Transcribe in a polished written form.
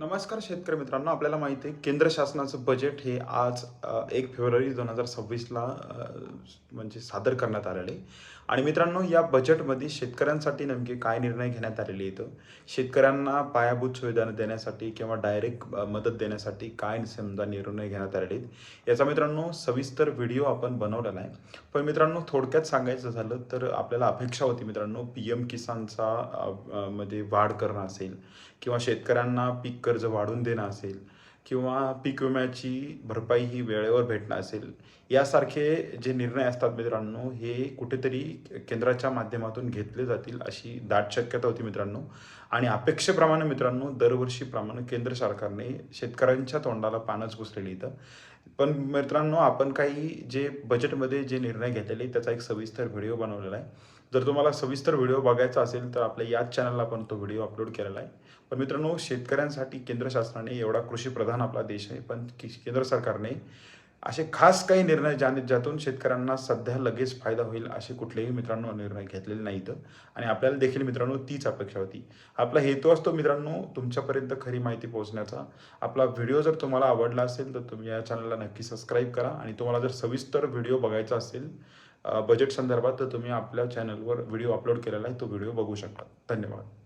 नमस्कार शेतकरी मित्रांनो, आपल्याला माहिती आहे केंद्र शासनाचं बजेट हे आज 1 फेब्रुवारी 2026ला म्हणजे सादर करण्यात आलेलं आहे. आणि मित्रांनो, या बजेटमध्ये शेतकऱ्यांसाठी नेमके काय निर्णय घेण्यात आलेले आहेत? शेतकऱ्यांना पायाभूत सुविधा देण्यासाठी किंवा डायरेक्ट मदत देण्यासाठी काय समजा निर्णय घेण्यात आलेले आहेत, याचा मित्रांनो सविस्तर व्हिडिओ आपण बनवलेला आहे. पण मित्रांनो, थोडक्यात सांगायचं झालं तर आपल्याला अपेक्षा होती मित्रांनो, पी-एम किसानचा मध्ये वाढ करणं असेल किंवा शेतकऱ्यांना पीक कर्ज वाढवून देणं असेल किंवा पीक विम्याची भरपाई ही वेळेवर भेटणं असेल, यासारखे जे निर्णय असतात मित्रांनो, हे कुठेतरी केंद्राच्या माध्यमातून घेतले जातील अशी दाट शक्यता होती मित्रांनो. आणि अपेक्षेप्रमाणे मित्रांनो, दरवर्षीप्रमाणे केंद्र सरकारने शेतकऱ्यांच्या तोंडाला पानच पुसलेली इथं. पण मित्रांनो, आपण काही जे बजेटमध्ये जे निर्णय घेतलेले त्याचा एक सविस्तर व्हिडिओ बनवलेला आहे. जर तुम्हाला सविस्तर व्हिडिओ बघायचा असेल तर आपल्या याच चॅनलला आपण तो व्हिडिओ अपलोड केलेला आहे. पण मित्रांनो, शेतकऱ्यांसाठी केंद्र शासनाने एवढा कृषीप्रधान आपला देश आहे, पण केंद्र सरकारने असे खास काही निर्णय ज्यातून शेतकऱ्यांना सध्या लगेच फायदा होईल असे कुठलेही मित्रांनो निर्णय घेतलेले नाहीत. आणि आपल्याला देखील मित्रांनो तीच अपेक्षा होती. आपला हेतू असतो मित्रांनो तुमच्यापर्यंत खरी माहिती पोहोचण्याचा. आपला व्हिडिओ जर तुम्हाला आवडला असेल तर तुम्ही या चॅनलला नक्की सबस्क्राईब करा. आणि तुम्हाला जर सविस्तर व्हिडिओ बघायचा असेल बजेट संदर्भात, तर तुम्ही आपल्या चॅनलवर व्हिडिओ अपलोड केलेला आहे, तो व्हिडिओ बघू शकता. धन्यवाद.